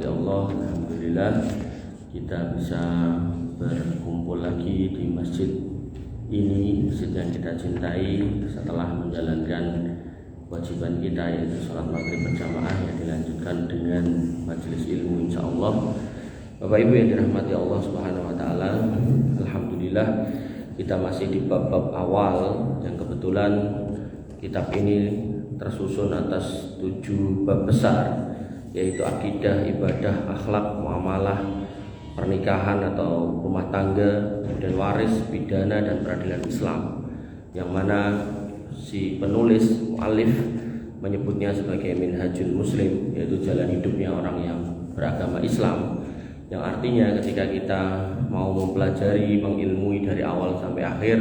dirahmati Allah, alhamdulillah kita bisa berkumpul lagi di masjid ini, masjid yang kita cintai, setelah menjalankan kewajiban kita yaitu sholat maghrib berjamaah yang dilanjutkan dengan majelis ilmu insyaallah. Bapak Ibu yang dirahmati Allah Subhanahu wa taala, alhamdulillah kita masih di bab-bab awal yang kebetulan kitab ini tersusun atas 7 bab besar, yaitu akidah, ibadah, akhlak, muamalah, pernikahan atau rumah tangga, kemudian waris, pidana, dan peradilan Islam, yang mana si penulis mu'alif menyebutnya sebagai minhajul muslim, yaitu jalan hidupnya orang yang beragama Islam, yang artinya ketika kita mau mempelajari, mengilmui dari awal sampai akhir,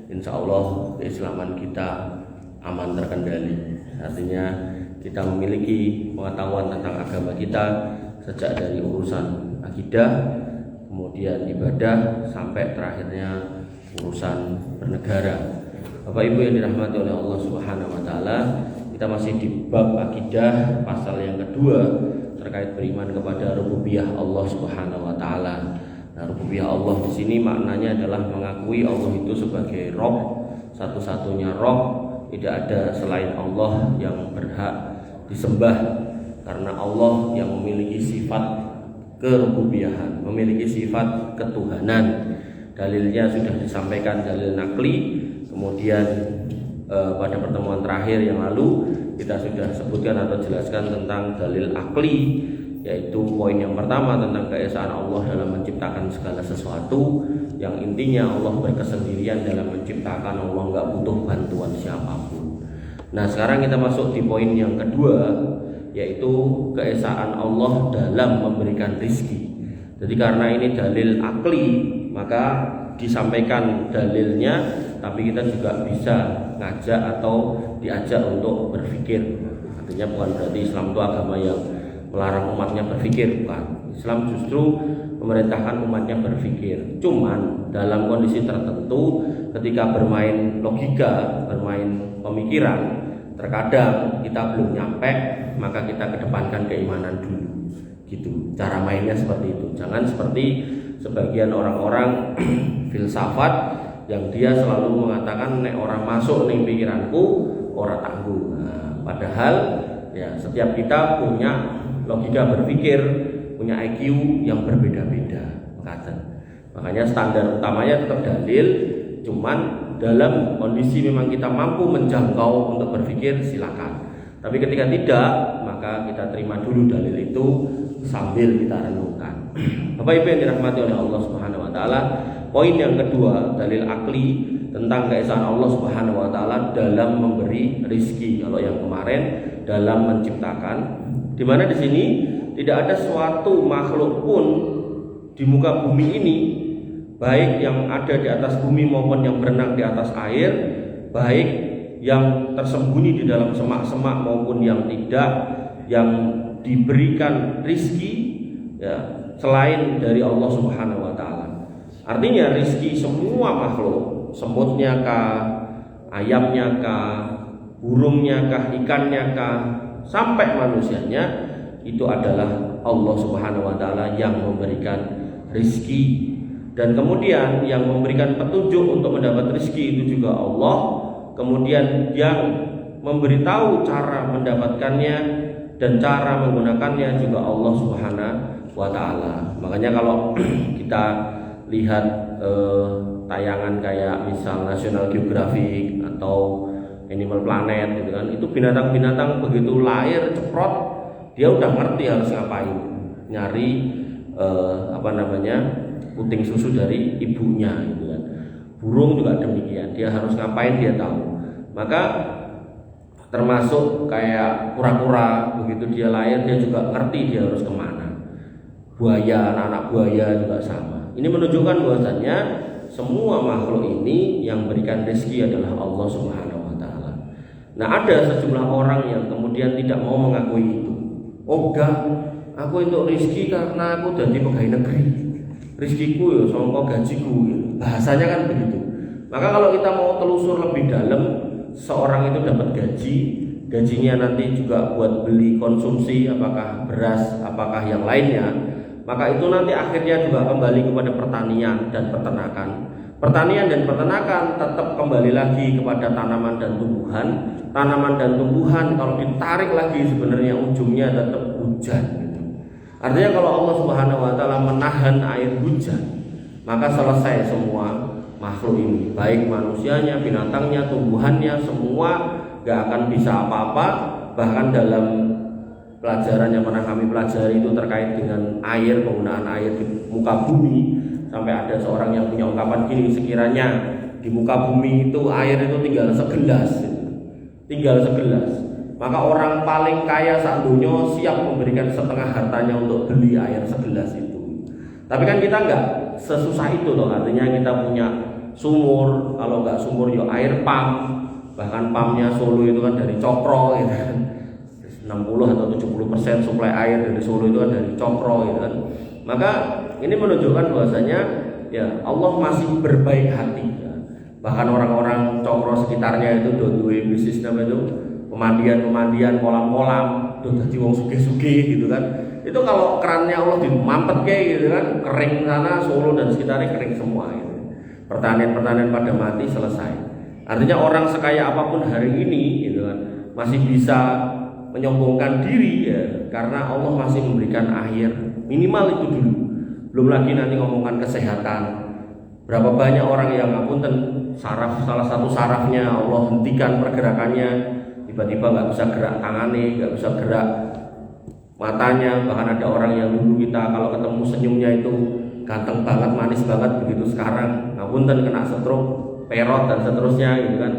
insya Allah keislaman kita aman terkendali. Artinya kita memiliki pengetahuan tentang agama kita sejak dari urusan akidah, kemudian ibadah, sampai terakhirnya urusan bernegara. Bapak Ibu yang dirahmati oleh Allah Subhanahu wa taala, kita masih di bab akidah, pasal yang kedua terkait beriman kepada rububiyah Allah Subhanahu wa taala. Nah, rububiyah Allah di sini maknanya adalah mengakui Allah itu sebagai Rabb, satu-satunya Rabb, tidak ada selain Allah yang berhak disembah, karena Allah yang memiliki sifat kerububiyahan, memiliki sifat ketuhanan. Dalilnya sudah disampaikan, dalil nakli. Kemudian pada pertemuan terakhir yang lalu kita sudah sebutkan atau jelaskan tentang dalil akli, yaitu poin yang pertama tentang keesaan Allah dalam menciptakan segala sesuatu, yang intinya Allah berkesendirian dalam menciptakan, Allah nggak butuh bantuan siapapun. Nah, sekarang kita masuk di poin yang kedua, yaitu keesaan Allah dalam memberikan rizki. Jadi karena ini dalil akli, maka disampaikan dalilnya, tapi kita juga bisa ngajak atau diajak untuk berpikir. Artinya bukan berarti Islam itu agama yang melarang umatnya berpikir, bukan. Islam justru memerintahkan umatnya berpikir. Cuman dalam kondisi tertentu, ketika bermain logika, bermain pemikiran, terkadang kita belum nyampe, maka kita kedepankan keimanan dulu. Gitu. Cara mainnya seperti itu. Jangan seperti sebagian orang-orang filsafat yang dia selalu mengatakan nek orang masuk ning pikiranku ora tangguh. Nah, padahal ya setiap kita punya logika berpikir, punya IQ yang berbeda-beda. Makanya standar utamanya tetap dalil, cuman dalam kondisi memang kita mampu menjangkau untuk berpikir, silakan. Tapi ketika tidak, maka kita terima dulu dalil itu sambil kita renungkan. Bapak Ibu yang dirahmati oleh Allah Subhanahu wa taala, poin yang kedua, dalil akli tentang keesaan Allah Subhanahu wa taala dalam memberi rizki. Kalau yang kemarin dalam menciptakan, di mana di sini tidak ada suatu makhluk pun di muka bumi ini, baik yang ada di atas bumi maupun yang berenang di atas air, baik yang tersembunyi di dalam semak-semak maupun yang tidak, yang diberikan rizki ya, selain dari Allah Subhanahu wa taala. Artinya rizki semua makhluk, semutnya kah, ayamnya kah, burungnya kah, ikannya kah, sampai manusianya, itu adalah Allah Subhanahu wa taala yang memberikan rizki. Dan kemudian yang memberikan petunjuk untuk mendapat rizki itu juga Allah. Kemudian yang memberitahu cara mendapatkannya dan cara menggunakannya juga Allah Subhanahu wa taala. Makanya kalau kita lihat tayangan kayak misal National Geographic atau Animal Planet gitu kan, itu binatang-binatang begitu lahir ceprot dia udah ngerti harus ngapain, nyari puting susu dari ibunya gitu kan. Burung juga demikian, dia harus ngapain dia tahu. Maka termasuk kayak kura-kura, begitu dia lahir dia juga ngerti dia harus kemana. Buaya, anak buaya juga sama. Ini menunjukkan bahwasannya semua makhluk ini yang berikan rezeki adalah Allah Subhanahu wa taala. Nah, ada sejumlah orang yang kemudian tidak mau mengakui itu. Oh enggak, aku itu rezeki karena aku jadi pegawai negeri. Rezekiku ya sangka gajiku. Bahasanya kan begitu. Maka kalau kita mau telusur lebih dalam, seorang itu dapat gaji, gajinya nanti juga buat beli konsumsi, apakah beras, apakah yang lainnya, maka itu nanti akhirnya juga kembali kepada pertanian dan peternakan. Pertanian dan peternakan tetap kembali lagi kepada tanaman dan tumbuhan. Tanaman dan tumbuhan kalau ditarik lagi sebenarnya ujungnya tetap hujan. Artinya kalau Allah Subhanahu wa taala menahan air hujan, maka selesai semua makhluk ini, baik manusianya, binatangnya, tumbuhannya, semua gak akan bisa apa-apa. Bahkan dalam pelajaran yang pernah kami pelajari itu terkait dengan air, penggunaan air di muka bumi, sampai ada seorang yang punya ungkapan gini, sekiranya di muka bumi itu air itu tinggal segelas, maka orang paling kaya saat dunia siap memberikan setengah hartanya untuk beli air segelas itu. Tapi kan kita nggak sesusah itu loh, artinya kita punya sumur, kalau nggak sumur ya air pump, bahkan pumpnya Solo itu kan dari Cokro gitu kan, 60 atau 70% suplai air dari Solo itu kan dari Cokro gitu kan. Maka ini menunjukkan bahwasanya ya Allah masih berbaik hati ya. Bahkan orang-orang Cokro sekitarnya itu duwe bisnis namanya itu pemandian kolam-kolam, dadi wong sugih-sugih gitu kan. Itu kalau kerannya Allah dimampet kayak gitu kan, kering sana Solo dan sekitarnya kering semua gitu. Pertanian pada mati, selesai. Artinya orang sekaya apapun hari ini gitu kan masih bisa menyombongkan diri ya, karena Allah masih memberikan air, minimal itu dulu. Belum lagi nanti ngomongkan kesehatan. Berapa banyak orang yang ngapunten salah satu sarafnya Allah hentikan pergerakannya, tiba-tiba nggak bisa gerak tangannya, nggak bisa gerak matanya. Bahkan ada orang yang dulu kita kalau ketemu senyumnya itu ganteng banget, manis banget, begitu sekarang ngapunten kena stroke, perot dan seterusnya gitu kan.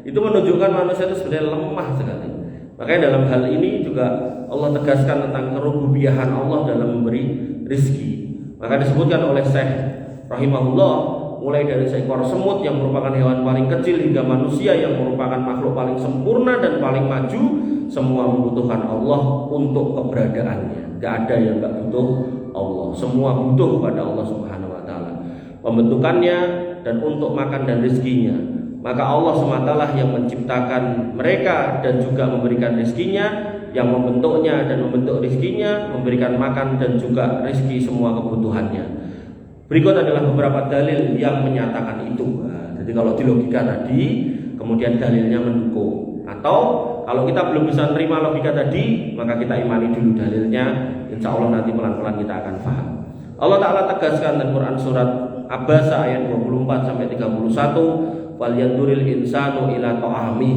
Itu menunjukkan manusia itu sebenarnya lemah sekali. Makanya dalam hal ini juga Allah tegaskan tentang kerububiyahan Allah dalam memberi rizki. Maka disebutkan oleh Syekh rahimahullah, mulai dari seekor semut yang merupakan hewan paling kecil hingga manusia yang merupakan makhluk paling sempurna dan paling maju, semua membutuhkan Allah untuk keberadaannya. Gak ada yang gak butuh Allah, semua butuh kepada Allah Subhanahu wa taala, pembentukannya dan untuk makan dan rezekinya. Maka Allah SWT yang menciptakan mereka dan juga memberikan rezekinya, yang membentuknya dan membentuk rezekinya, memberikan makan dan juga rezeki semua kebutuhannya. Berikut adalah beberapa dalil yang menyatakan itu. Nah, jadi kalau di logika tadi kemudian dalilnya mendukung, atau kalau kita belum bisa menerima logika tadi, maka kita imani dulu dalilnya. Insya Allah nanti pelan-pelan kita akan paham. Allah Ta'ala tegaskan dalam Quran surat Abasa ayat 24 sampai 31, wal yanduril insanu ila ta'ami.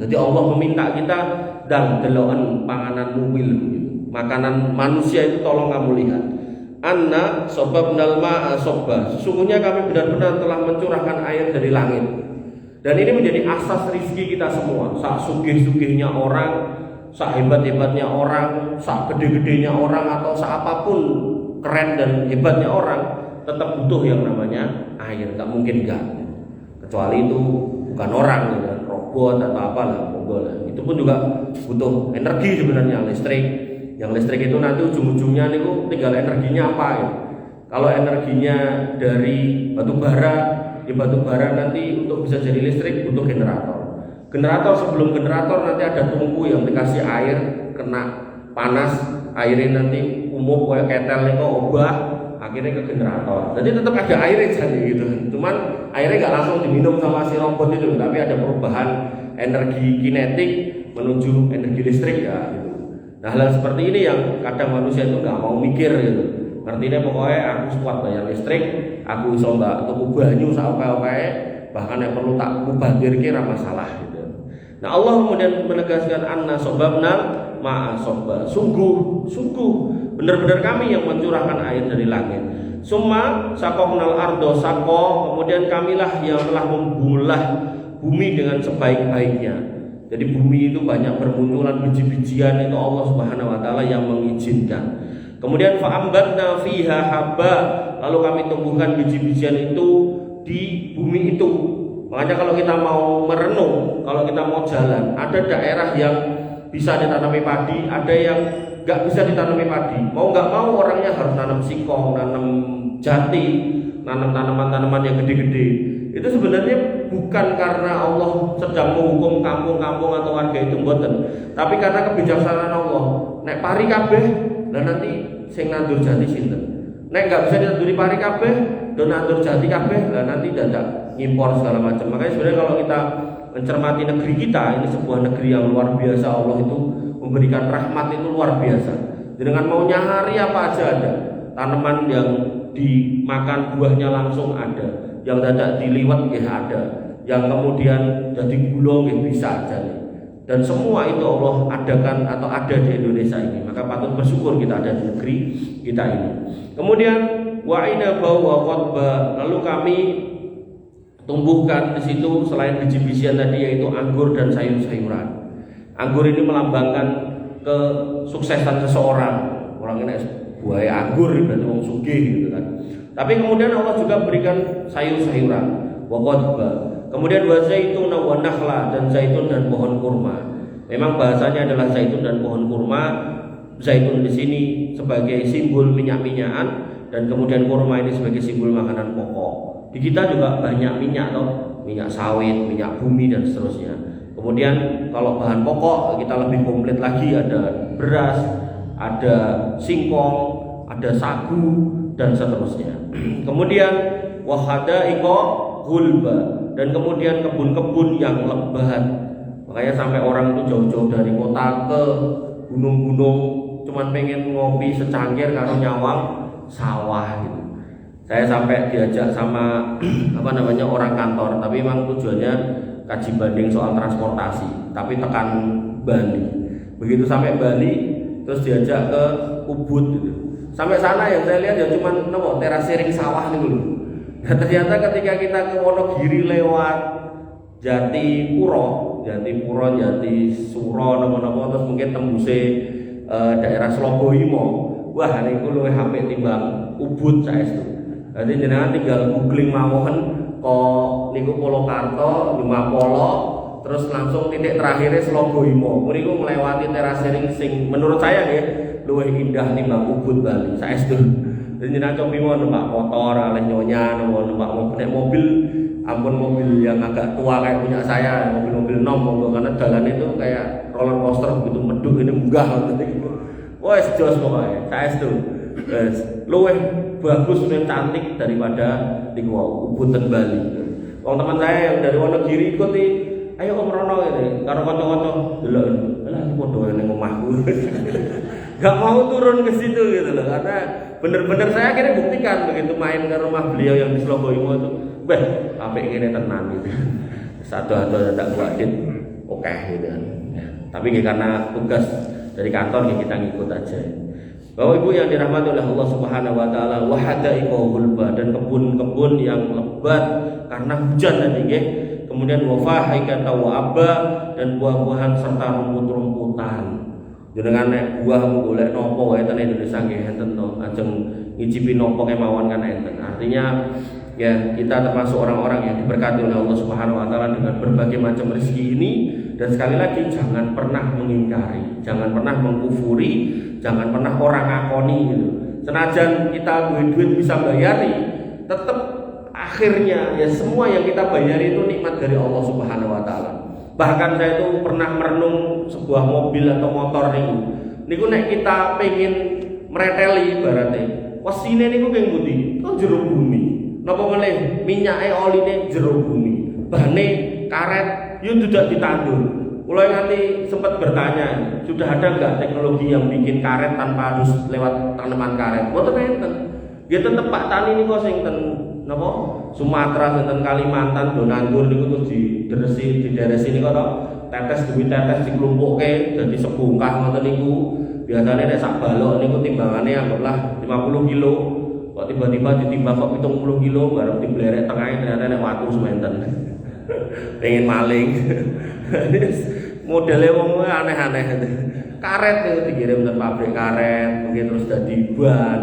Jadi Allah meminta kita dan deloken panganan mumil, makanan manusia itu tolong kamu lihat. Anna sobabnal ma'a sobba, sesungguhnya kami benar-benar telah mencurahkan air dari langit. Dan ini menjadi asas rizki kita semua. Sak sugih-sugihnya orang, sak hebat-hebatnya orang, sak gede-gedenya orang, atau sak apapun keren dan hebatnya orang, tetap butuh yang namanya air. Tak mungkin enggak. Kecuali itu bukan orang, ya, robot atau apalah, monggo. Itu pun juga butuh energi sebenarnya, listrik. Yang listrik itu nanti ujung-ujungnya niku tinggal energinya apa ya. Kalau energinya dari batu bara, ya batu bara nanti untuk bisa jadi listrik butuh generator. Generator, sebelum generator nanti ada tungku yang dikasih air, kena panas, airnya nanti umum kayak ketel niku obah, akhirnya ke generator. Jadi tetap ada airnya jadi gitu. Cuman airnya nggak langsung diminum sama si robot itu, tapi ada perubahan energi kinetik menuju energi listrik ya gitu. Nah, hal seperti ini yang kadang manusia itu nggak mau mikir gitu. Artinya pokoknya aku kuat bayar listrik, aku iso mbak tuku banyu sampai bahkan yang perlu tak mubazir kira masalah gitu. Nah, Allah kemudian menegaskan anna sobabna ma'a sobba, sungguh benar-benar kami yang mencurahkan air dari langit. Summa sakoknal ardo sako, kemudian kamilah yang telah membulah bumi dengan sebaik-baiknya. Jadi bumi itu banyak bermunculan biji-bijian, itu Allah Subhanahu wa taala yang mengizinkan. Kemudian fa'ambatna fiha habba, lalu kami tumbuhkan biji-bijian itu di bumi itu. Makanya kalau kita mau merenung, kalau kita mau jalan, ada daerah yang bisa ditanami padi, ada yang nggak bisa ditanami padi. Mau nggak mau orangnya harus tanam singkong, tanam jati, tanam tanaman-tanaman yang gede-gede. Itu sebenarnya bukan karena Allah sedang menghukum kampung-kampung atau warga itu mboten, tapi karena kebijaksanaan Allah. Nek pari kabeh Lah nanti sing nandur jati sinten? Nek nggak bisa ditanduri pari kabeh, do nandur jati kabeh, lah nanti dadak ngimpor segala macam. Makanya sebenarnya kalau kita mencermati negeri kita, ini sebuah negeri yang luar biasa. Allah itu memberikan rahmat itu luar biasa. Dengan mau nyari apa aja ada. Tanaman yang dimakan buahnya langsung ada, yang dadak diliwat ya ada, yang kemudian jadi gula ya bisa aja nih. Dan semua itu Allah adakan atau ada di Indonesia ini. Maka patut bersyukur kita ada di negeri kita ini. Kemudian wa inaba wa qadba, lalu kami tumbuhkan di situ selain biji-bijian tadi yaitu anggur dan sayur-sayuran. Anggur ini melambangkan kesuksesan seseorang. Orang ini buah anggur berarti wong sugih gitu kan. Tapi kemudian Allah juga berikan sayur-sayuran, wa qadba. Kemudian wa zaitun wa nakhla, dan zaitun dan pohon kurma. Memang bahasanya adalah zaitun dan pohon kurma. Zaitun di sini sebagai simbol minyak-minyakan dan kemudian kurma ini sebagai simbol makanan pokok. Di kita juga banyak minyak loh, minyak sawit, minyak bumi dan seterusnya. Kemudian kalau bahan pokok kita lebih komplit lagi, ada beras, ada singkong, ada sagu dan seterusnya. Kemudian wahadaiko gulba, dan kemudian kebun-kebun yang lebat. Makanya sampai orang itu jauh-jauh dari kota ke gunung-gunung cuman pengen ngopi secangkir karo nyawang sawah gitu. Saya sampai diajak sama orang kantor, tapi memang tujuannya kaji banding soal transportasi, tapi tekan Bali. Begitu sampai Bali terus diajak ke Ubud gitu. Sampai sana yang saya lihat ya cuman teras siring sawah nih dulu. Nah, ternyata ketika kita ke Wonogiri lewat Jatipuro, Jati Suro, terus mungkin tembusnya daerah Sloboimo, wah niku luwih apik timbang Ubud saestu. Jadi jenengan tinggal googling mawon kok niku Polokarto, Lumapolo, terus langsung titik terakhirnya Sloboimo. Mriku melewati teras siring sing menurut saya nggih luwih indah timbang Ubud Bali saestu. Jadi jenengan cobi mau numpak motor, alih nyonya, numpak mobil, ampun mobil yang agak tua kayak punya saya, mobil-mobil nom, karena jalan itu kayak roller coaster begitu meduk ini munggah gitu. Wah, jos pokoknya, saestu. Luwih bagus dan cantik daripada di Ubud dan Bali. Wong teman saya yang dari Wonogiri ikuti, ayo Om Rono ini, karo kanca-kanca, delok. Lah iki padha ning omahku. Gak mau turun ke situ gitu loh, karena bener-bener saya akhirnya buktikan begitu main ke rumah beliau yang di Sloboimo itu, apik ngene tenan gitu. Satu-satu tak buatin, oke gitu kan. Ya, tapi karena tugas dari kantor kita ngikut aja. Bapak Ibu yang dirahmati oleh Allah Subhanahu wa taala, wa hadaiqul gulba, dan kebun-kebun yang lebat karena hujan tadi nggih. Kemudian wa fahikan wa abba, dan buah-buahan serta rumput-rumputan. Jenengan nek buah golek nopo wae ten Indonesia nggih enten to, ajeng ngicipi nopo kemawon kan enten. Artinya ya kita termasuk orang-orang yang diberkati oleh Allah Subhanahu wa taala dengan berbagai macam rezeki ini. Dan sekali lagi jangan pernah mengingkari, jangan pernah mengkufuri, jangan pernah orang ngakoni gitu. Senajan kita duit bisa bayari, tetap akhirnya ya semua yang kita bayari itu nikmat dari Allah Subhanahu wa taala. Bahkan saya itu pernah merenung sebuah mobil atau motor niku nek kita pengen mereteli ibaratnya, wasine niku ping pundi? Nang jero bumi. Napa meneh minyake oline jero bumi. Bahane karet yo tidak ditandur. Mulai nanti sempat bertanya, sudah ada enggak teknologi yang bikin karet tanpa harus lewat tanaman karet? Mboten enten. Ya tetep Pak Tani niku sing ten napa Sumatera, enten Kalimantan do nandur niku terus dideresi niku to. Tetes demi tetes diklumpukke dadi sebungkah ngoten niku. Biasane nek sak balok niku timbangane anggaplah 50 kilo. Kok tiba-tiba ditimbang kok 70 kilo bareng diblerek tengahnya ternyata nek watu sementen. Pengen maling. Modelnya wong aneh-aneh. Karet itu dikirim ke pabrik karet, mungkin terus jadi ban,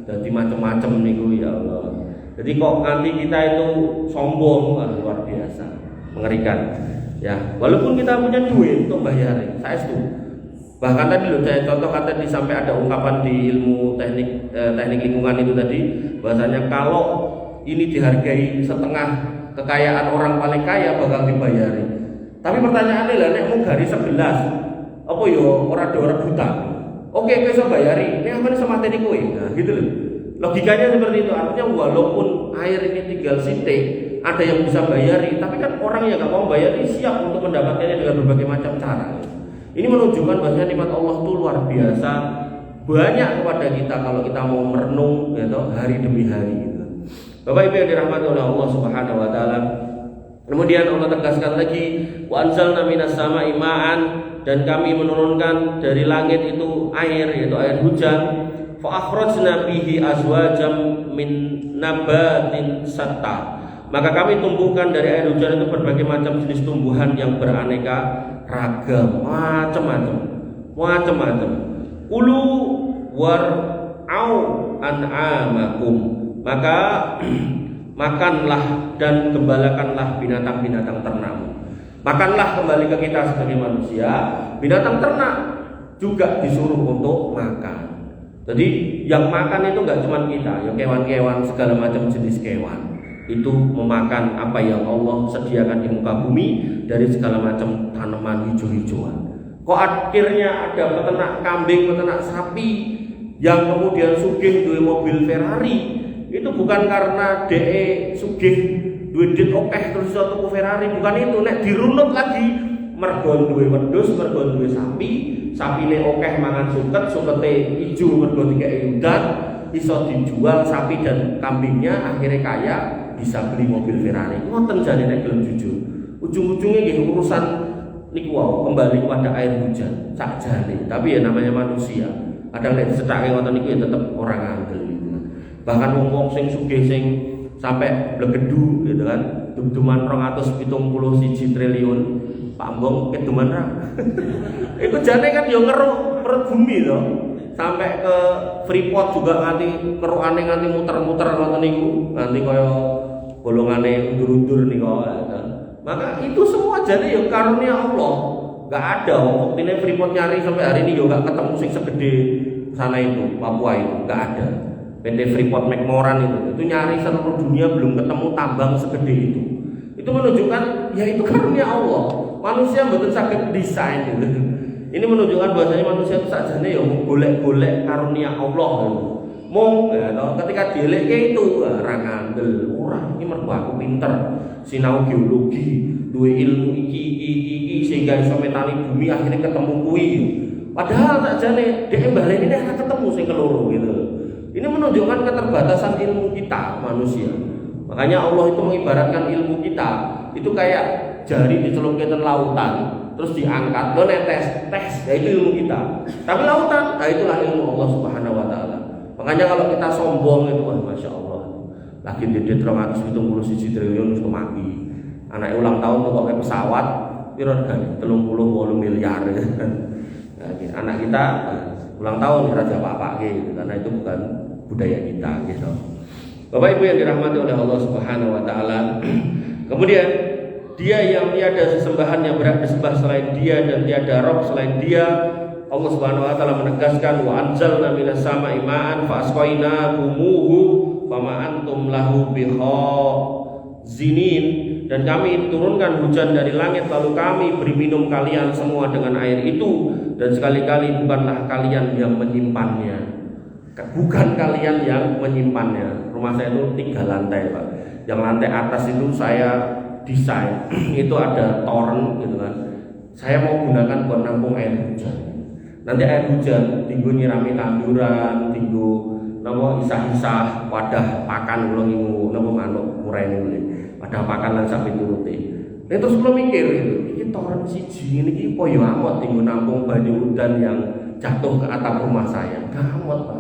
jadi macam-macam niku ya Allah. Jadi kok nanti kita itu sombong, luar biasa, mengerikan. Ya, walaupun kita punya duit untuk bayar, saya setuju. Bahkan tadi loh saya contohkan tadi sampai ada ungkapan di ilmu teknik lingkungan itu tadi, bahasanya kalau ini dihargai setengah kekayaan orang paling kaya bakal dibayari. Tapi pertanyaannya lah, nek mau garis 11, apa yo orang buta? Oke, kowe iso bayari, nek amane iso mateni kowe. Nah, gitu loh. Logikanya seperti itu. Artinya walaupun air ini tinggal sithik, ada yang bisa bayari, tapi kan orang yang gak mau bayari siap untuk mendapatkannya dengan berbagai macam cara. Ini menunjukkan bahwa nikmat Allah itu luar biasa banyak kepada kita kalau kita mau merenung gitu, hari demi hari gitu. Bapak Ibu yang dirahmati oleh Allah Subhanahu wa taala. Kemudian Allah tegaskan lagi, wa anzalna minas sama'i ma'an, dan kami menurunkan dari langit itu air, yaitu air hujan. Fa akhrajna bihi azwajam min nabatin satta. Maka kami tumbuhkan dari air hujan itu berbagai macam jenis tumbuhan yang beraneka ragam, macam-macam. Kulu war'au an'amakum, maka makanlah dan gembalakanlah binatang-binatang ternakmu. Makanlah kembali ke kita sebagai manusia, binatang ternak juga disuruh untuk makan. Jadi yang makan itu nggak cuma kita, ya kewan-kewan segala macam jenis kewan itu memakan apa yang Allah sediakan di muka bumi dari segala macam tanaman hijau-hijauan. Kok akhirnya ada peternak kambing, peternak sapi yang kemudian sugih duwe mobil Ferrari, itu bukan karena DE sugih duwe duit okeh terus iso tuku Ferrari, bukan itu. Nek dirunut lagi, mergo duwe wedhus, mergo duwe sapi, sapine okeh mangan suket, sukete ijo mergo dikeki udan, iso dijual sapi dan kambingnya, akhirnya kaya, bisa beli mobil Ferrari. Ngoten jane nek gelem jujur. Ujung-ujungnya nggih urusan niku wae kembali kepada air hujan sakjane. Tapi ya namanya manusia. Kadang nek disetake ngoten niku ya tetep orang ngandel gitu. Bahkan wong-wong sing sugih sing sampai blegedu gitu kan, dum-duman 271 triliun, Pak Mbong keduman ra. Iku jane kan ya ngeruk perut bumi to. Sampai ke Freeport juga nganti kerukane nganti muter-muter ngoten niku, nganti kaya golongane undur-undur niku kan. Maka itu semua jadi ya karunia Allah. Enggak ada buktine Freeport nyari sampai hari ini ya enggak ketemu sing segede sana itu, Papua itu enggak ada. PT Freeport McMoran itu nyari seluruh dunia belum ketemu tambang segede itu. Itu menunjukkan ya itu karunia Allah. Manusia mboten saged desain gitu. Ini menunjukkan bahwasanya manusia itu sakjane ya golek-golek karunia Allah gitu. Mong ya ketika dielekke itu ora ngandel, ora iki mergo aku pinter, sinau geologi, duwe ilmu iki sehingga iso metani bumi akhirnya ketemu kuwi. Padahal sakjane dhek baleni nek ketemu sing keloro gitu. Ini menunjukkan keterbatasan ilmu kita manusia. Makanya Allah itu mengibaratkan ilmu kita itu kayak jari dicelupkan lautan, terus diangkat, lo netes, tes, ya itu ilmu kita. Tapi lautan, nah itulah ilmu Allah Subhanahu Wa Taala. Makanya kalau kita sombong itu, wah masya Allah, lagi didet 271 triliun terus mati. Anak ulang tahun tuh pakai pesawat, piron kan, 38 miliar. Nah, anak kita ulang tahun raja apa gitu, karena itu bukan budaya kita gitu. Bapak Ibu yang dirahmati oleh Allah Subhanahu Wa Taala. Kemudian Dia yang tiada sesembahan yang berhak disembah selain Dia dan tiada Rabb selain Dia. Allah Subhanahu wa taala menegaskan wa anzalna minas sama'i ma'an fa asqainakumuhu fama antum lahu bikhazinin, dan kami turunkan hujan dari langit lalu kami beri minum kalian semua dengan air itu, dan sekali-kali bukanlah kalian yang menyimpannya. Bukan kalian yang menyimpannya. Rumah saya itu 3 lantai, Pak. Yang lantai atas itu saya desain itu ada toren gitu kan. Saya mau gunakan buat nampung air hujan. Nanti air hujan tinggu nyirami tanduran, tinggu napa isah-isah wadah pakan kula ngingu napa manuk mureni wadah pakan lan sak pituruté. Nek terus kula mikir iki toren siji ngene iki apa ya amot tinggu nampung banyu udan yang jatuh ke atap rumah saya. Gamot Pak.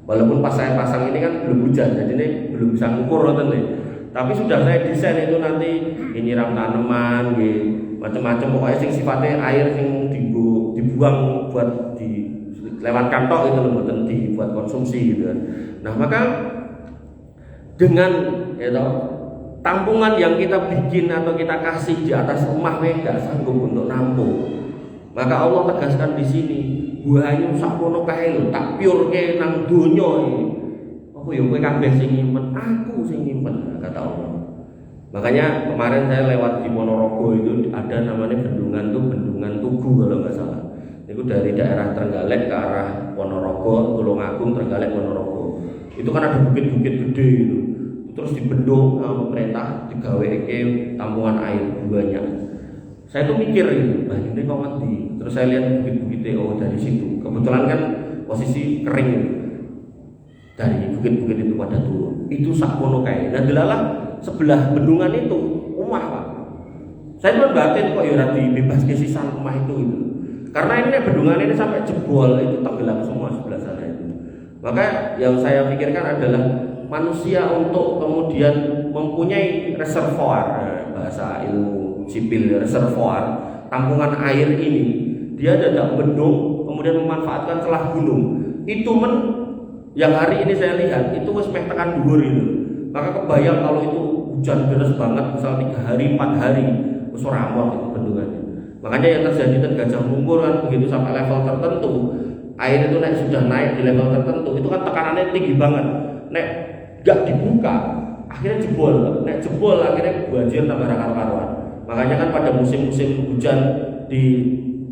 Walaupun pas saya pasang ini kan belum hujan, jadi ini belum bisa ngukur ngoten nih. Tapi sudah saya desain itu nanti nyiram tanaman, macam-macam pokoknya sing sifatnya air yang dibuang buat lewat kantong itu loh, bukan dibuat konsumsi gitu kan. Nah maka dengan tampungan yang kita bikin atau kita kasih di atas rumah nggak sanggup untuk nampung, maka Allah tegaskan di sini buahnya sakmono kae lho tak piurke nang donya iki. Apa ya kowe kabeh sing nyimpen, aku sing nyimpen, kata Allah. Makanya kemarin saya lewat di Ponorogo itu ada namanya bendungan Tugu kalau nggak salah. Itu dari daerah Trenggalek ke arah Ponorogo, Tulungagung, Trenggalek, Ponorogo. Itu kan ada bukit-bukit gede gitu. Terus dibendung sama pemerintah, digawe tampungan air banyak. Saya tuh mikir gitu, ini kok ngerti. Terus saya lihat bukit-bukitnya, oh dari situ. Kebetulan kan posisi kering gitu. Dari bukit-bukit itu pada turun. Itu sakmono kayak. Dan delalah sebelah bendungan itu rumah Pak. Saya tuh batin kok ya bebas sisan rumah itu gitu. Karena ini bendungan ini sampai jebol itu tenggelam semua sebelah sana itu. Maka yang saya pikirkan adalah manusia untuk kemudian mempunyai reservoir, bahasa ilmu sipil reservoir, tampungan air ini, dia tidak bendung kemudian memanfaatkan celah gunung. Itu yang hari ini saya lihat itu wis meh tekan dhuwur itu. Maka kebayang kalau itu hujan deras banget misal 3 hari 4 hari wis ora amot itu bendungannya. Makanya yang terjadi di Gajah Mungkur kan begitu sampai level tertentu, air itu sudah naik di level tertentu, itu kan tekanannya tinggi banget. Nek gak dibuka, akhirnya jebol. Nek jebol akhirnya banjir tambah karuan. Makanya kan pada musim-musim hujan di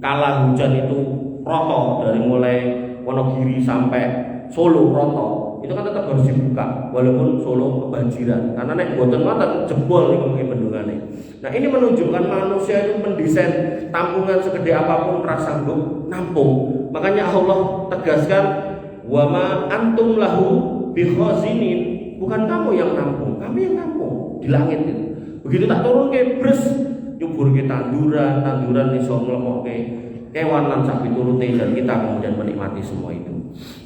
kala hujan itu roto dari mulai Wonogiri sampai Solo roto, itu kan tetap harus dibuka walaupun Solo kebanjiran. Karena nek boten jebol nih ngomongin bendungannya. Nah ini menunjukkan manusia itu mendesain tampungan segede apapun rasa sanggup nampung. Makanya Allah tegaskan wama antum lahu bikhazinin, bukan kamu yang nampung, kami yang nampung di langit itu. Begitu tak turun ke bres nyubur ke tanduran iso nglemokke kewan lan sapi turute dan kita kemudian menikmati semua itu.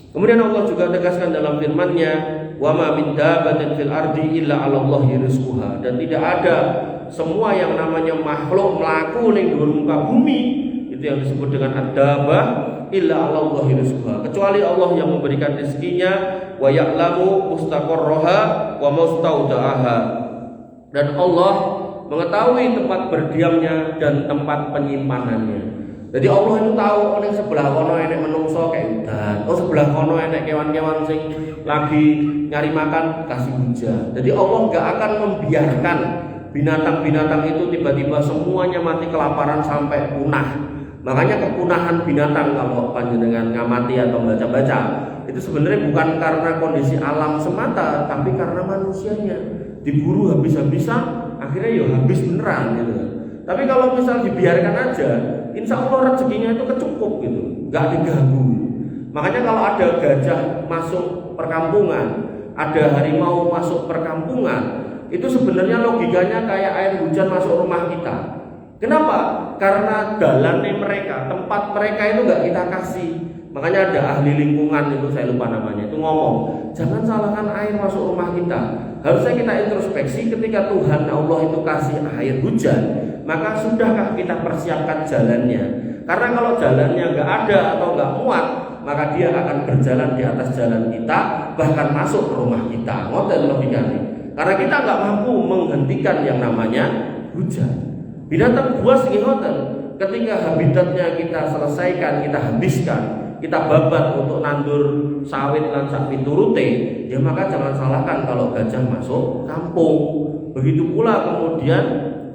Kemudian Allah juga tegaskan dalam firman-Nya, "Wa ma min dabbatin fil ardi illa 'alallahi rizquha." Dan tidak ada semua yang namanya makhluk melaku ning dhuwur muka bumi, itu yang disebut dengan ad-dabbah, illa 'alallahi rizquha. Kecuali Allah yang memberikan rezekinya, wa ya'lamu mustaqarraha wa mustaudaha. Dan Allah mengetahui tempat berdiamnya dan tempat penyimpanannya. Jadi Allah itu tahu ning sebelah kono enek menungso kayak udan, oh sebelah kono enek kewan-kewan sing lagi nyari makan kasih hujan. Jadi Allah enggak akan membiarkan binatang-binatang itu tiba-tiba semuanya mati kelaparan sampai punah. Makanya kepunahan binatang kalau panjenengan ngamati atau baca-baca itu sebenarnya bukan karena kondisi alam semata, tapi karena manusianya diburu habis-habisan, akhirnya ya habis beneran gitu. Tapi kalau misal dibiarkan aja, insya Allah rezekinya itu kecukup gitu, nggak diganggu. Makanya kalau ada gajah masuk perkampungan, ada harimau masuk perkampungan, itu sebenarnya logikanya kayak air hujan masuk rumah kita. Kenapa? Karena dalannya mereka, tempat mereka itu nggak kita kasih. Makanya ada ahli lingkungan itu saya lupa namanya itu ngomong, jangan salahkan air masuk rumah kita. Harusnya kita introspeksi ketika Tuhan Allah itu kasih air hujan, maka sudahkah kita persiapkan jalannya? Karena kalau jalannya nggak ada atau nggak muat, maka dia akan berjalan di atas jalan kita, bahkan masuk ke rumah kita. Ngoten logikanya. Karena kita nggak mampu menghentikan yang namanya hujan. Binatang buas ngoten, ketika habitatnya kita selesaikan, kita habiskan, kita babat untuk nandur sawit lan sak piturute, ya maka jangan salahkan kalau gajah masuk kampung. Begitu pula kemudian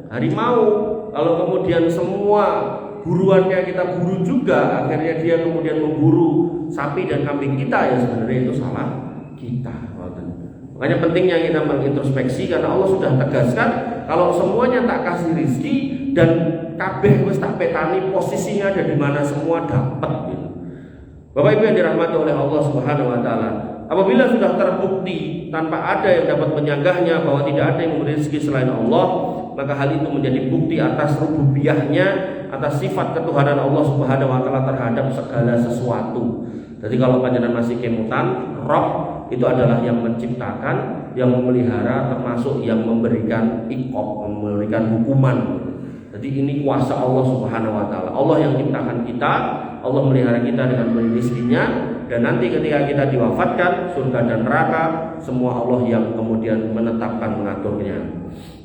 harimau, kalau kemudian semua buruannya kita buru juga, akhirnya dia kemudian memburu sapi dan kambing kita, ya sebenarnya itu salah kita. Makanya pentingnya kita mengintrospeksi, karena Allah sudah tegaskan kalau semuanya tak kasih rizki dan kabeh wis tak petani posisinya ada di mana semua dapat gitu. Bapak Ibu yang dirahmati oleh Allah Subhanahu wa taala, apabila sudah terbukti tanpa ada yang dapat menyanggahnya bahwa tidak ada yang memberi rezeki selain Allah, maka hal itu menjadi bukti atas rububiyahnya, atas sifat ketuhanan Allah Subhanahu wa taala terhadap segala sesuatu. Jadi kalau panjenengan masih kemutan, Rabb itu adalah yang menciptakan, yang memelihara, termasuk yang memberikan iqab, memberikan hukuman. Jadi ini kuasa Allah Subhanahu wa taala. Allah yang menciptakan kita, Allah melihara kita dengan rizkinya, dan nanti ketika kita diwafatkan, surga dan neraka semua Allah yang kemudian menetapkan, mengaturnya.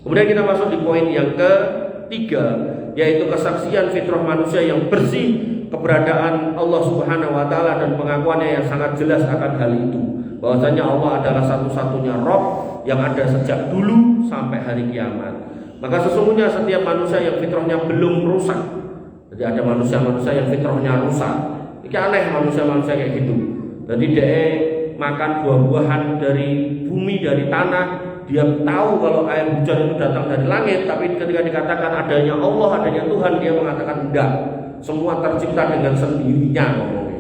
Kemudian kita masuk di poin yang ketiga, yaitu kesaksian fitrah manusia yang bersih keberadaan Allah Subhanahu wa taala dan pengakuannya yang sangat jelas akan hal itu, bahwasanya Allah adalah satu-satunya Rabb yang ada sejak dulu sampai hari kiamat. Maka sesungguhnya setiap manusia yang fitrahnya belum rusak. Jadi Jadi ada manusia-manusia yang fitrahnya rusak. Ini aneh manusia-manusia kayak gitu. Jadi dia makan buah-buahan dari bumi, dari tanah. Dia tahu kalau air hujan itu datang dari langit, tapi ketika dikatakan adanya Allah, adanya Tuhan, dia mengatakan enggak. Semua tercipta dengan sendirinya ngomongnya.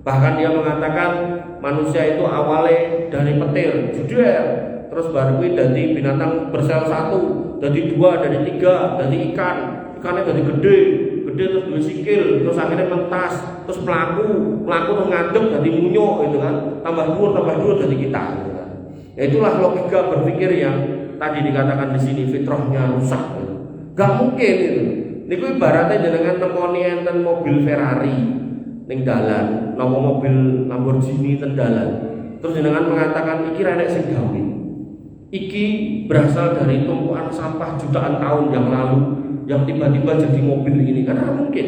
Bahkan dia mengatakan manusia itu awalnya dari petir, judel, terus baru dari binatang bersel satu, dari dua, dari tiga, dari ikannya dari gede terus dua sikil, terus akhirnya mentas, terus melaku terus ngadep dari munyok gitu kan, tambah dua dari kita gitu kan. Ya itulah logika berpikir yang tadi dikatakan di sini fitrahnya rusak gitu. Gak mungkin itu. Niku ibaratnya jenengan temoni enten mobil Ferrari ning dalan, napa mobil Lamborghini ten dalan. Terus jenengan mengatakan iki ra nek sing gawe. Iki berasal dari tumpukan sampah jutaan tahun yang lalu yang tiba-tiba jadi mobil ini, karena mungkin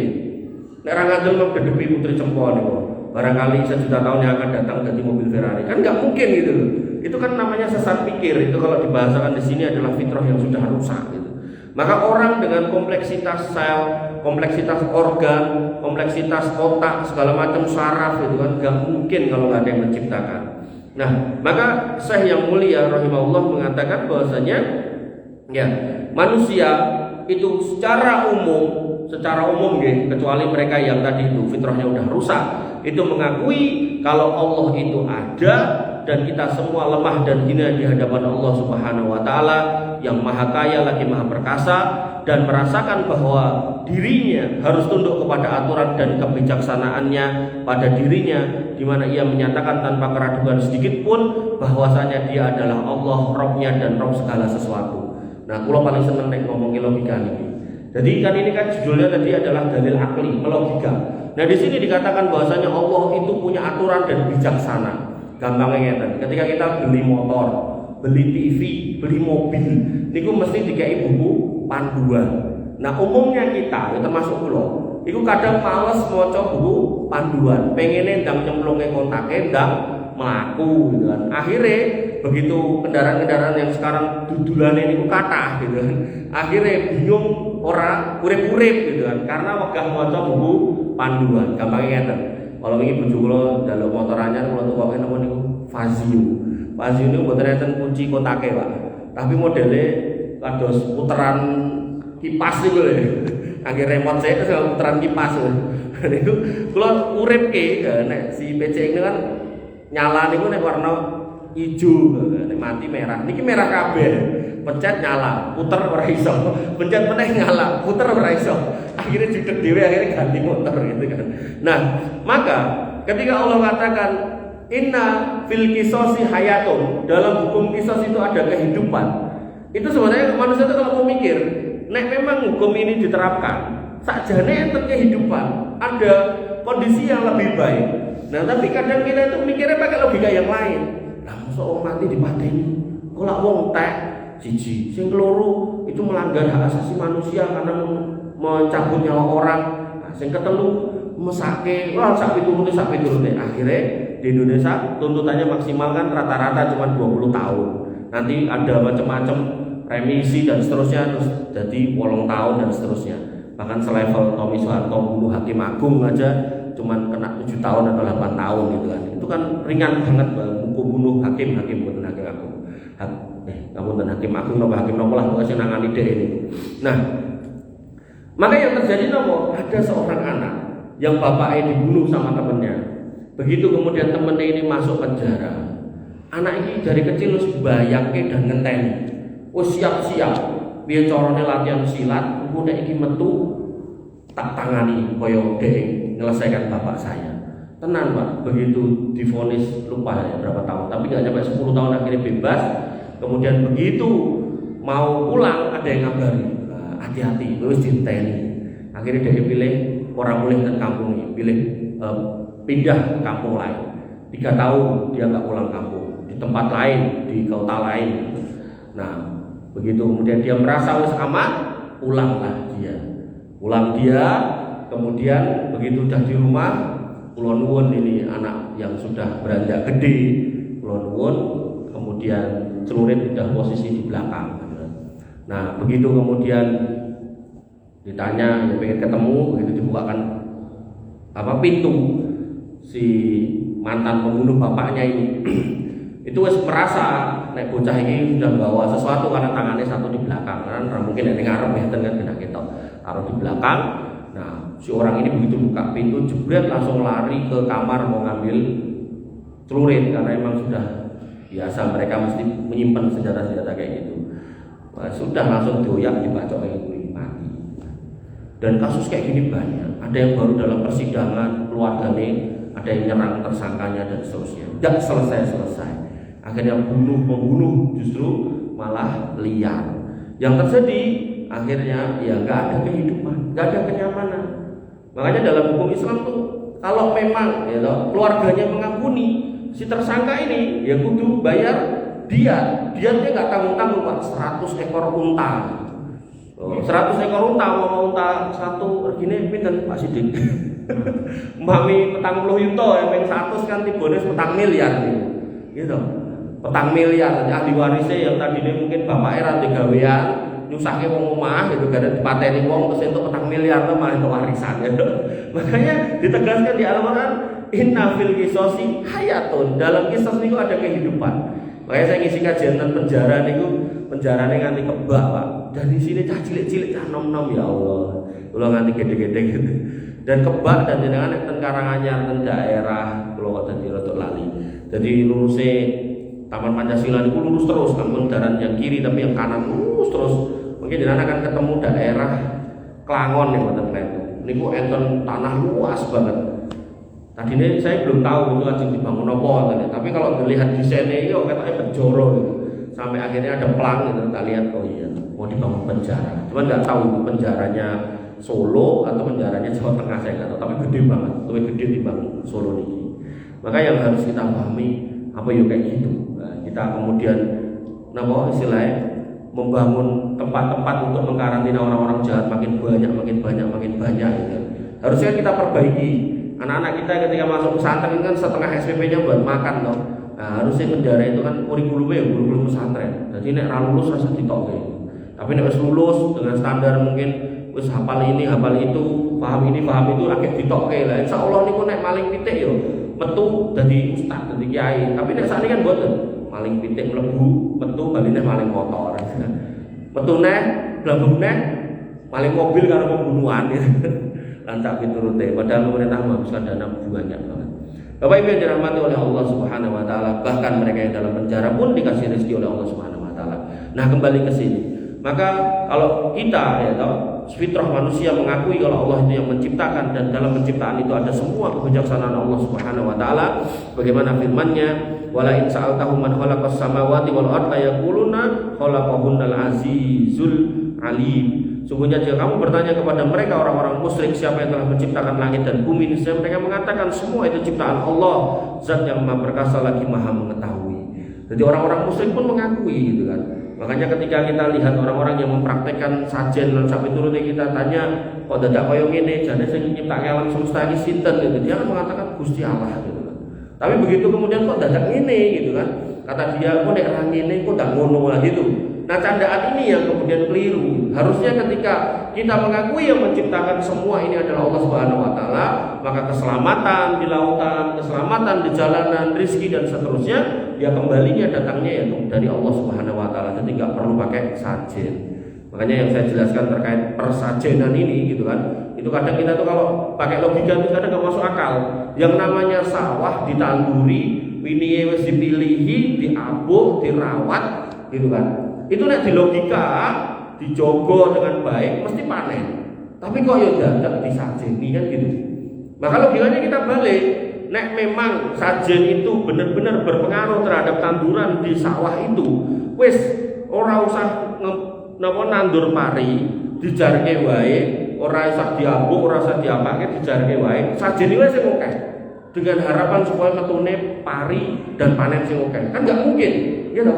nek ra ngandel menggedepi putri cempo niku barangkali sejuta tahun yang akan datang jadi mobil Ferrari, kan nggak mungkin gitu loh. Itu kan namanya sesat pikir. Itu kalau dibahasakan di sini adalah fitrah yang sudah rusak gitu. Maka orang dengan kompleksitas sel, kompleksitas organ, kompleksitas otak, segala macam saraf itu kan nggak mungkin kalau nggak ada yang menciptakan. Nah, maka Syekh yang mulia rahimahullah mengatakan bahwasanya ya manusia itu secara umum kecuali mereka yang tadi itu fitrahnya udah rusak, itu mengakui kalau Allah itu ada dan kita semua lemah dan hina di hadapan Allah Subhanahu wa taala yang maha kaya lagi maha perkasa, dan merasakan bahwa dirinya harus tunduk kepada aturan dan kebijaksanaannya pada dirinya, di mana ia menyatakan tanpa keraguan sedikit pun bahwasanya dia adalah Allah, Rabb-nya dan Rabb segala sesuatu. Nah, kula paling seneng nek ngomongi logika ini. Jadi kan ini kan judulnya tadi adalah dalil akli, melogika. Nah, di sini dikatakan bahwasanya Allah itu punya aturan dan bijaksana. Gampangnya ngeten. Ketika kita beli motor, beli TV, beli mobil, niku mesti dikai buku panduan. Nah, umumnya kita, termasuk kula, iku kadang males maca buku panduan. Pengene ndang nyemplunge kontake ndang mlaku gitu kan. Akhirnya begitu kendaraan-kendaraan yang sekarang dudulane niku kathah gitu kan. Akhirnya bingung ora urip-urip gitu kan, karena wegah maca buku panduan. Gampangnya ngeten. Kalau ini bojo kula njaluk motor anyar kula tukoke napa niku Fazio. Fazio niku mboten enten kunci kotake, Pak. Tapi modele kados puteran kipas niku lho. Angger remote saya terus puteran kipas. Niku kula uripke nek si PC ini kan nyala niku nek warna ijo, nek mati merah. Niki merah kabeh. Pencet nyala, puter ora iso. Pencet meneh nyala, puter ora iso. Akhirnya judek dhewe, akhirnya ganti motor gitu kan. Nah, maka ketika Allah katakan inna fil qisasi hayatun, dalam hukum qisas itu ada kehidupan. Itu sebenarnya manusia itu kalau mau mikir, nek memang hukum ini diterapkan, sakjane enten kehidupan, ada kondisi yang lebih baik. Nah, tapi kadang kita itu mikirnya pakai logika yang lain. Lah, mosok wong mati dipateni, kok lak wong tek siji, sing keloro itu melanggar hak asasi manusia karena mencabut nyawa orang. Nah, sing ketelu mesake, wah sak piturute. Akhirnya di Indonesia tuntutannya maksimal kan rata-rata cuma 20 tahun. Nanti ada macam-macam remisi dan seterusnya, terus jadi 8 tahun dan seterusnya. Bahkan selevel Tommy Soeharto bunuh hakim agung aja cuman kena 7 tahun atau 8 tahun gitu kan. Itu kan ringan banget bunuh hakim bukan hakim agung. Kamu dan hakim agung nopo hakim nopo lah pokoknya nangani deh ini. Nah, maka yang terjadi nopo, ada seorang anak yang bapaknya dibunuh sama temennya. Begitu kemudian temennya ini masuk penjara, anak ini dari kecil harus bayangke dan ngenteni. Oh siap-siap, biar corone latihan silat, kemudian iki metu tak tangani koyo deh menyelesaikan bapak saya. Tenan Pak, begitu divonis lupa ya berapa tahun, tapi nggak sampai 10 tahun akhirnya bebas. Kemudian begitu mau pulang ada yang ngabari, hati-hati, terus dinteni. Akhirnya dia pilih orang mulai ke kampung ini, pilih pindah ke kampung lain. 3 tahun dia nggak pulang kampung, di tempat lain, di kota lain. Nah, begitu kemudian dia merasa harus aman, pulanglah dia. Pulang dia, kemudian begitu sudah di rumah, kula nuwun ini anak yang sudah beranjak gede, kula nuwun, kemudian celurit sudah posisi di belakang. Nah, begitu kemudian Ditanya, ya pengen ketemu, begitu dibukakan pintu, si mantan pembunuh bapaknya ini itu wes merasa nek bocah ini sudah bawa sesuatu karena tangannya satu di belakang kan mungkin ada ngarep ya kan kena kita taruh di belakang. Nah si orang ini begitu buka pintu jebret langsung lari ke kamar mau ngambil celurit karena emang sudah biasa mereka mesti menyimpan senjata-senjata kayak gitu. Nah, sudah langsung dioyak dibacok kayak gitu mati. Dan kasus kayak gini banyak. Ada yang baru dalam persidangan keluarganya, ada yang nyerang tersangkanya dan seterusnya. Tidak selesai-selesai. Akhirnya membunuh justru malah liar. Yang terjadi akhirnya ya nggak ada kehidupan, nggak ada kenyamanan. Makanya dalam hukum Islam tuh kalau memang ya keluarganya mengampuni si tersangka ini ya kudu bayar dia nggak tanggung-tanggung Pak 100 ekor unta. 100 ekor unta mau unta satu regine pinten Pak Sidik. Mami petang puluh yuto yang 100 kan tibone petang miliar gitu. Petang miliar ahli warisnya yang tadinya mungkin bapak era gawean nyusahke wong omah gitu kan dipateni wong terus entuk petang miliar tuh malah entuk warisan gitu. Makanya ditegaskan di Al-Qur'an inna fil qisasi hayatun. Dalam kisos niku ada kehidupan. Makanya saya ngisi kajian tentang penjara niku penjarane nganti kebak Pak. Dan di sini cah cilik-cilik cah nom-nom ya Allah. Kula nganti gede-gede gitu. Dan kebak dan jenengan nek ten Karanganyar ten daerah kula kok dadi rada lali. Jadi luruse Taman Pancasila niku lurus terus, namun daran yang kiri tapi yang kanan lurus terus. Mungkin jenengan akan ketemu daerah Klangon yang wonten Kletu. Niku enten tanah luas banget. Tadinya saya belum tahu itu lajeng dibangun apa tadi. Tapi kalau dilihat desainnya ini katanya penjoro gitu. Sampai akhirnya ada pelang gitu, tak lihat oh iya mau dibangun penjara. Cuman nggak tahu itu penjaranya Solo atau penjaranya Jawa Tengah saya nggak tahu. Tapi gede banget, lebih gede dibangun Solo ini. Maka yang harus kita pahami apa yuk kayak gitu. Nah, kita kemudian istilahnya membangun tempat-tempat untuk mengkarantina orang-orang jahat makin banyak gitu. Harusnya kita perbaiki. Anak-anak kita ketika masuk pesantren kan setengah SPP-nya buat makan loh. Nah, harusnya penjara itu kan kurikulumnya kurikulum pesantren. Jadi nek ra lulus rasa ditokke. Tapi nek wis lulus dengan standar mungkin wis hafal ini, hafal itu, paham ini, paham itu akeh ditokke lah. Insyaallah niku nek maling pitik yo metu dadi ustaz, dadi kiai. Tapi nek sakniki kan mboten. Maling pitik mlebu, metu baline maling motor. Metu neh, blabung neh, maling mobil karo pembunuhan. Lantak piturute padahal pemerintah menghabiskan dana banyak banget. Bapak Ibu yang dirahmati oleh Allah Subhanahu wa taala, bahkan mereka yang dalam penjara pun dikasih rezeki oleh Allah Subhanahu wa taala. Nah, kembali ke sini. Maka kalau kita fitrah manusia mengakui kalau Allah itu yang menciptakan dan dalam penciptaan itu ada semua kebijaksanaan Allah Subhanahu wa taala, bagaimana firman-Nya, "Wala in sa'altahum man khalaqas samawati wal arda yaquluna khalaqahunnal azizul alim." Sungguhnya jika kamu bertanya kepada mereka orang-orang musyrik siapa yang telah menciptakan langit dan bumi, niscaya mereka mengatakan semua itu ciptaan Allah, Zat yang Maha Perkasa lagi Maha Mengetahui. Jadi orang-orang musyrik pun mengakui gitu kan. Makanya ketika kita lihat orang-orang yang mempraktekkan sajen lan sampai turun kita tanya, kok dadak koyo ngene, jane sing nyiptake alam semesta iki sinten gitu. Dia akan mengatakan Gusti Allah gitu kan. Tapi begitu kemudian kok dadak ngene gitu kan. Kata dia, kok nek ra ngene kok ndak ngono lah gitu. Nah, candaan ini yang kemudian keliru. Harusnya ketika kita mengakui yang menciptakan semua ini adalah Allah Subhanahu wa taala, maka keselamatan di lautan, keselamatan di jalanan, rezeki dan seterusnya, ya kembalinya datangnya yaitu dari Allah Subhanahu wa taala. Jadi enggak perlu pakai sajen. Makanya yang saya jelaskan terkait persajenan ini gitu kan. Itu kadang kita tuh kalau pakai logika itu kadang enggak masuk akal. Yang namanya sawah ditanduri, winiye wis dipilihi, diabuh, dirawat gitu kan. Itu nek di logika dijogo dengan baik mesti panen. Tapi kok ya dadak disajeni kan gitu. Maka logikanya kita balik. Nek memang sajen itu benar-benar berpengaruh terhadap tanduran di sawah itu, wis ora usah nandur pari, dijarke wae, ora usah diambuk, ora usah diapake, dijarke wae. Sajen iki wis akeh. Dengan harapan supaya metune pari dan panen sing akeh. Kan enggak mungkin, gitu.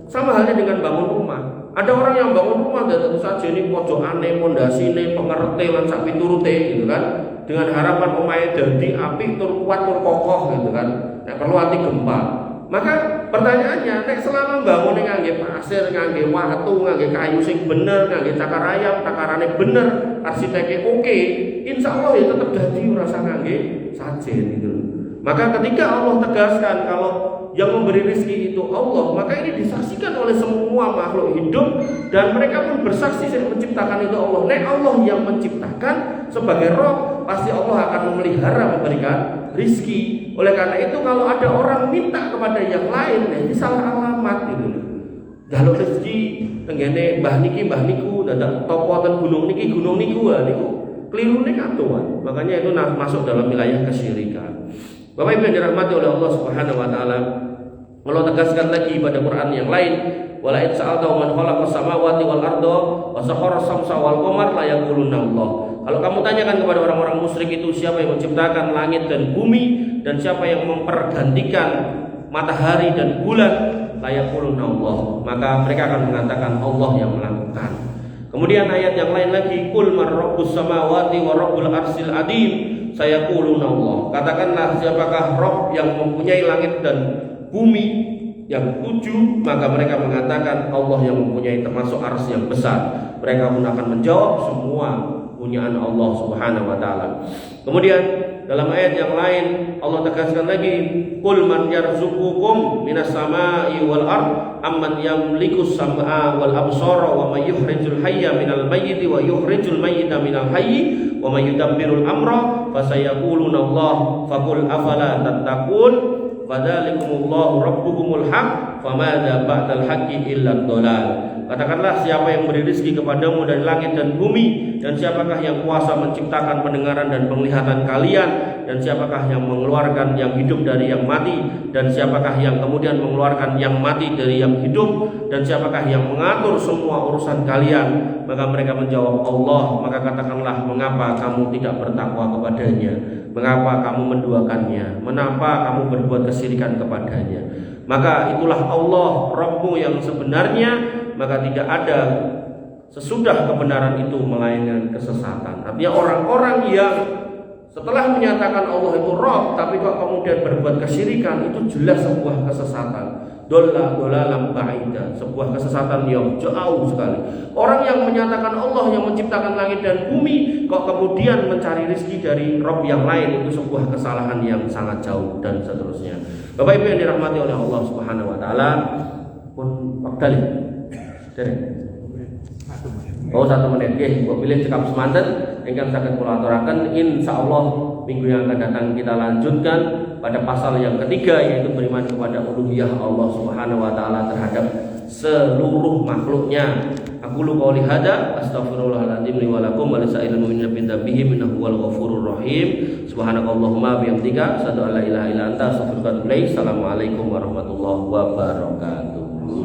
Sama halnya dengan bangun rumah. Ada orang yang bangun rumah dan tentu saja ini pojokane, pondasine, pengerete lan sak piturute gitu kan. Dengan harapan omahe dadi apik tur kuat tur kokoh gitu kan. Nek perlu anti gempa. Maka pertanyaannya, nek selama bangun ngangge pasir, ngangge watu, ngangge kayu sing bener, ngangge cakar ayam, takarane bener, arsiteknya oke, insya Allah ya tetap jadi rasa ngangge sajen gitu. Maka ketika Allah tegaskan kalau yang memberi rezeki itu Allah, maka ini disaksikan oleh semua makhluk hidup dan mereka pun bersaksi yang menciptakan itu Allah. Nek Allah yang menciptakan sebagai Rob, pasti Allah akan memelihara memberikan rezeki. Oleh karena itu kalau ada orang minta kepada yang lain, ya ini salah alamat gitu. Kalau rezeki tenggene mbah niki mbah niku, dadak topo ten gunung niki lah niku kelirune katuan. Makanya itu masuk dalam wilayah kesyirikan. Bapak Ibu yang dirahmati oleh Allah Subhanahu wa taala, Allah tegaskan lagi pada Quran yang lain, wala in sa'alta man khalaqas samawati wal arda wa sakhara samsa wal qamar la yaquluna Allah. Kalau kamu tanyakan kepada orang-orang musyrik itu siapa yang menciptakan langit dan bumi dan siapa yang mempergantikan matahari dan bulan, la yaquluna Allah, maka mereka akan mengatakan Allah yang melakukan. Kemudian ayat yang lain lagi, qul man rabbus samawati wa rabbul arsyil adim, sayaquluna Allah. Katakanlah siapakah Rabb yang mempunyai langit dan bumi yang 7, maka mereka mengatakan Allah yang mempunyai termasuk arsy yang besar. Mereka pun akan menjawab semua punyaan Allah Subhanahu wa taala. Kemudian dalam ayat yang lain Allah tegaskan lagi, qul man yarzuqukum minas samai wal ard amman yamlikus sam'a wal absara wa may yukhrijul hayya minal mayyiti wa yukhrijul mayyita minal hayyi wa may yudabbirul amra fasayaquluna Allah faqul afala tattaqun fadzalikumullahu rabbukumul haq famadza ba'dal haqqi illa dhalal. Katakanlah siapa yang beri rezeki kepadamu dari langit dan bumi, dan siapakah yang kuasa menciptakan pendengaran dan penglihatan kalian, dan siapakah yang mengeluarkan yang hidup dari yang mati, dan siapakah yang kemudian mengeluarkan yang mati dari yang hidup, dan siapakah yang mengatur semua urusan kalian. Maka mereka menjawab Allah. Maka katakanlah, mengapa kamu tidak bertakwa kepadanya, mengapa kamu menduakannya, mengapa kamu berbuat kesyirikan kepadanya. Maka itulah Allah Rabbmu yang sebenarnya. Maka tidak ada sesudah kebenaran itu melainkan kesesatan. Artinya orang-orang yang setelah menyatakan Allah itu Rabb tapi kok kemudian berbuat kesyirikan, itu jelas sebuah kesesatan. Dolalam ba'ida, sebuah kesesatan yang jauh sekali. Orang yang menyatakan Allah yang menciptakan langit dan bumi kok kemudian mencari rezeki dari Rabb yang lain, itu sebuah kesalahan yang sangat jauh dan seterusnya. Bapak Ibu yang dirahmati oleh Allah Subhanahu wa taala, pun wakdali Oh 1 menit. Nggih, mbok pilih cekap semanten ingkang saged kula aturaken. Insyaallah minggu yang akan datang kita lanjutkan pada pasal yang ketiga, yaitu beriman kepada uluhiyah Allah Subhanahu wa taala terhadap seluruh makhluknya. Aku lu qouli hada astaghfirullahaladzim li wa lakum wa lisairil mu'minina min dzambihim innahu huwal ghafurur rahim. Subhanakallahumma bihamdika asyhadu an la ilaha illa anta astaghfiruka wa atubu ilaik. Assalamualaikum warahmatullahi wabarakatuh.